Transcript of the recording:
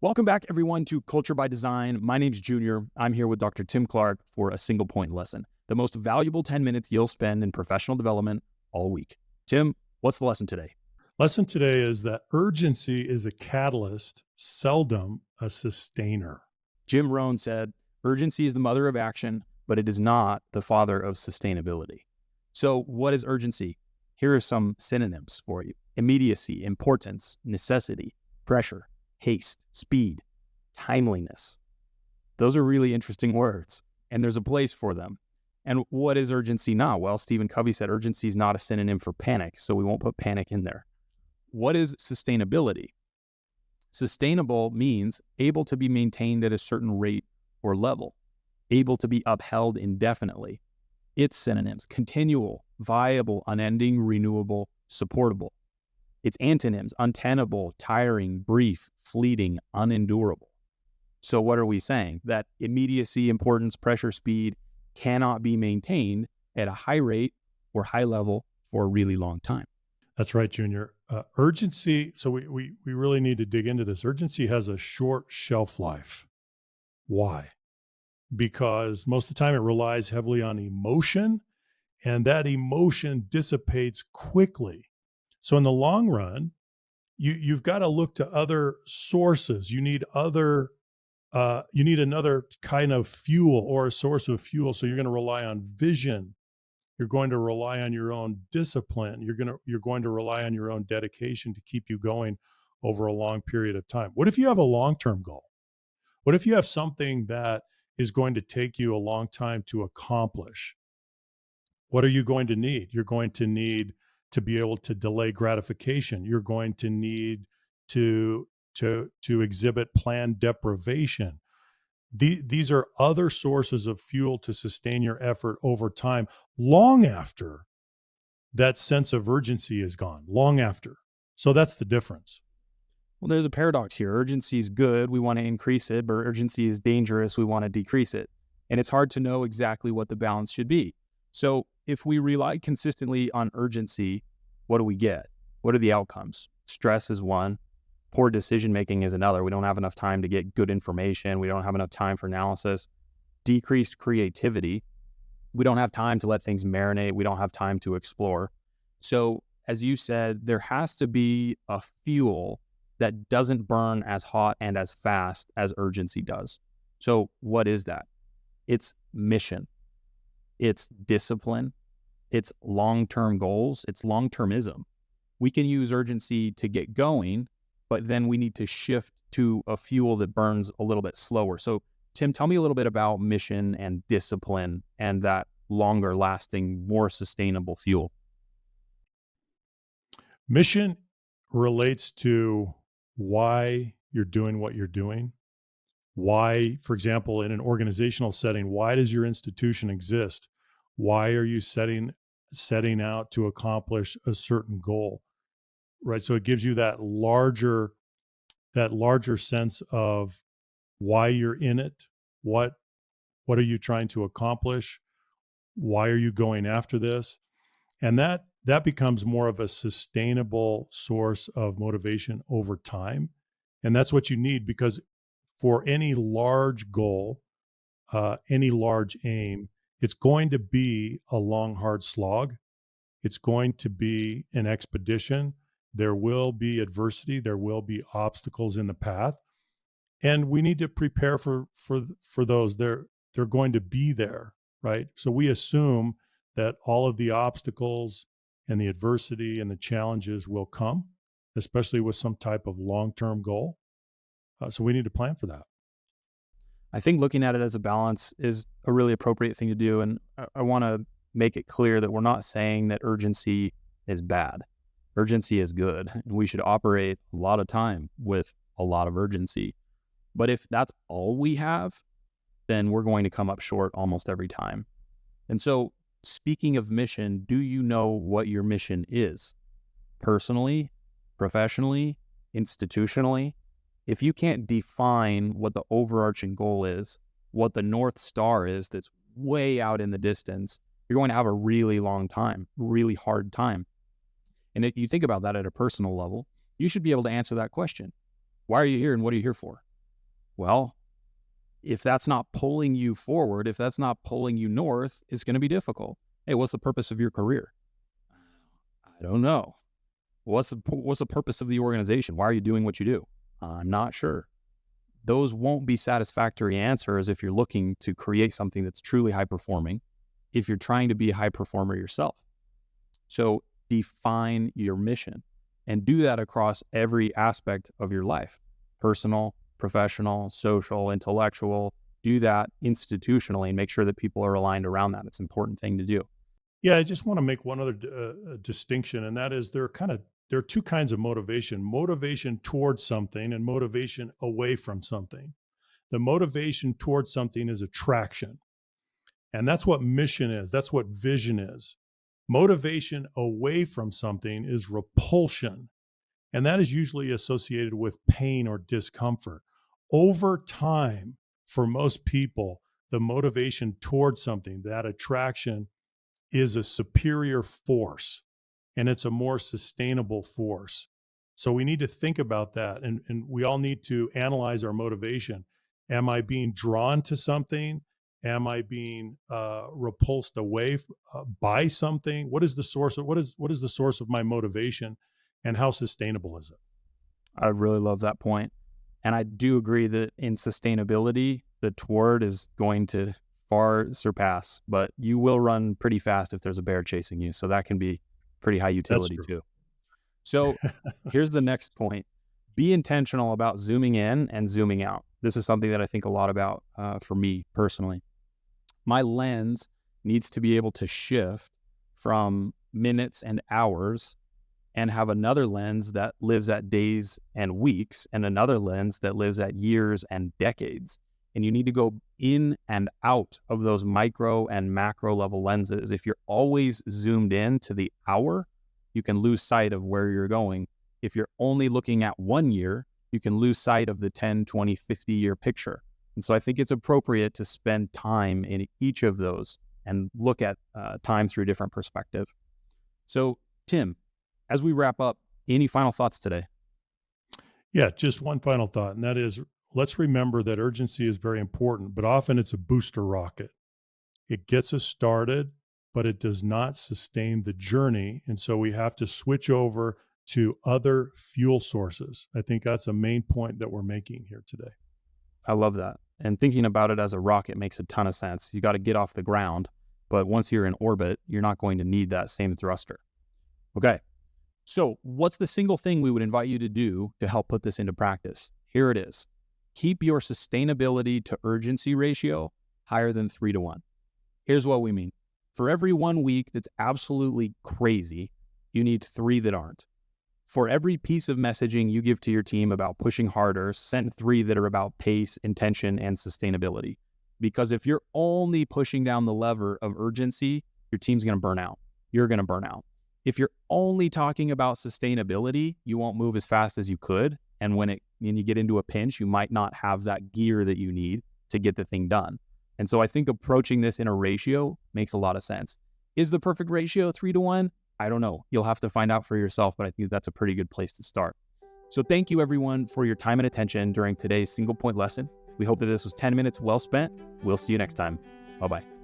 Welcome back, everyone, to Culture by Design. My name's Junior. I'm here with Dr. Tim Clark for a single point lesson, the most valuable 10 minutes you'll spend in professional development all week. Tim, what's the lesson today? Lesson today is that urgency is a catalyst, seldom a sustainer. Jim Rohn said, urgency is the mother of action, but it is not the father of sustainability. So what is urgency? Here are some synonyms for you: immediacy, importance, necessity, pressure, haste, speed, timeliness. Those are really interesting words, and there's a place for them. And what is urgency not? Well, Stephen Covey said urgency is not a synonym for panic, so we won't put panic in there. What is sustainability? Sustainable means able to be maintained at a certain rate or level, able to be upheld indefinitely. Its synonyms: continual, viable, unending, renewable, supportable. Its antonyms: untenable, tiring, brief, fleeting, unendurable. So what are we saying? That immediacy, importance, pressure, speed cannot be maintained at a high rate or high level for a really long time. That's right, Junior. Urgency, so we really need to dig into this. Urgency has a short shelf life. Why? Because most of the time it relies heavily on emotion, and that emotion dissipates quickly. So in the long run, you've got to look to other sources. You need another kind of fuel or a source of fuel. So you're going to rely on vision. You're going to rely on your own discipline. You're going to rely on your own dedication to keep you going over a long period of time. What if you have a long-term goal? What if you have something that is going to take you a long time to accomplish? What are you going to need? You're going to need to be able to delay gratification. You're going to need to exhibit planned deprivation. These are other sources of fuel to sustain your effort over time, long after that sense of urgency is gone, long after. So that's the difference. Well, there's a paradox here. Urgency is good, we want to increase it, but urgency is dangerous, we want to decrease it. And it's hard to know exactly what the balance should be. So if we rely consistently on urgency, what do we get? What are the outcomes? Stress is one. Poor decision-making is another. We don't have enough time to get good information. We don't have enough time for analysis. Decreased creativity. We don't have time to let things marinate. We don't have time to explore. So as you said, there has to be a fuel that doesn't burn as hot and as fast as urgency does. So what is that? It's mission. It's discipline. It's long-term goals. It's long-termism. We can use urgency to get going, but then we need to shift to a fuel that burns a little bit slower. So Tim, tell me a little bit about mission and discipline and that longer lasting, more sustainable fuel. Mission relates to why you're doing what you're doing. Why, for example, in an organizational setting, why does your institution exist? Why are you setting out to accomplish a certain goal? Right. So it gives you that larger sense of why you're in it. What are you trying to accomplish? Why are you going after this? And that becomes more of a sustainable source of motivation over time. And that's what you need, because for any large goal, any large aim, it's going to be a long, hard slog. It's going to be an expedition. There will be adversity. There will be obstacles in the path. And we need to prepare for those. They're going to be there, right? So we assume that all of the obstacles and the adversity and the challenges will come, especially with some type of long-term goal. So we need to plan for that. I think looking at it as a balance is a really appropriate thing to do. And I want to make it clear that we're not saying that urgency is bad. Urgency is good, and we should operate a lot of time with a lot of urgency. But if that's all we have, then we're going to come up short almost every time. And so, speaking of mission, do you know what your mission is? Personally, professionally, institutionally? If you can't define what the overarching goal is, what the North Star is that's way out in the distance, you're going to have a really long time, really hard time. And if you think about that at a personal level, you should be able to answer that question. Why are you here and what are you here for? Well, if that's not pulling you forward, if that's not pulling you north, it's going to be difficult. Hey, what's the purpose of your career? I don't know. What's the purpose of the organization? Why are you doing what you do? I'm not sure. Those won't be satisfactory answers if you're looking to create something that's truly high performing, if you're trying to be a high performer yourself. So define your mission and do that across every aspect of your life: personal, professional, social, intellectual. Do that institutionally and make sure that people are aligned around that. It's an important thing to do. Yeah, I just want to make one other distinction, and that is there are two kinds of motivation: motivation towards something and motivation away from something. The motivation towards something is attraction, and that's what mission is. That's what vision is. Motivation away from something is repulsion, and that is usually associated with pain or discomfort. Over time, for most people, the motivation towards something, that attraction, is a superior force, and it's a more sustainable force. So we need to think about that, and we all need to analyze our motivation. Am I being drawn to something? Am I being repulsed away by something? What is the source of what is the source of my motivation, and how sustainable is it? I really love that point. And I do agree that in sustainability, the toward is going to far surpass, but you will run pretty fast if there's a bear chasing you. So that can be pretty high That's utility true. too. So here's the next point. Be intentional about zooming in and zooming out. This is something that I think a lot about for me personally. My lens needs to be able to shift from minutes and hours and have another lens that lives at days and weeks and another lens that lives at years and decades. And you need to go in and out of those micro and macro level lenses. If you're always zoomed in to the hour, you can lose sight of where you're going. If you're only looking at 1 year, you can lose sight of the 10, 20, 50-year picture. And so I think it's appropriate to spend time in each of those and look at time through a different perspective. So, Tim, as we wrap up, any final thoughts today? Yeah, just one final thought, and that is, let's remember that urgency is very important, but often it's a booster rocket. It gets us started, but it does not sustain the journey. And so we have to switch over to other fuel sources. I think that's a main point that we're making here today. I love that. And thinking about it as a rocket makes a ton of sense. You got to get off the ground, but once you're in orbit, you're not going to need that same thruster. Okay. So what's the single thing we would invite you to do to help put this into practice? Here it is. Keep your sustainability to urgency ratio higher than 3-to-1. Here's what we mean. For every 1 week that's absolutely crazy, you need 3 that aren't. For every piece of messaging you give to your team about pushing harder, send 3 that are about pace, intention, and sustainability. Because if you're only pushing down the lever of urgency, your team's going to burn out. You're going to burn out. If you're only talking about sustainability, you won't move as fast as you could. And when you get into a pinch, you might not have that gear that you need to get the thing done. And so I think approaching this in a ratio makes a lot of sense. Is the perfect ratio 3-to-1? I don't know. You'll have to find out for yourself, but I think that's a pretty good place to start. So thank you everyone for your time and attention during today's single point lesson. We hope that this was 10 minutes well spent. We'll see you next time. Bye-bye.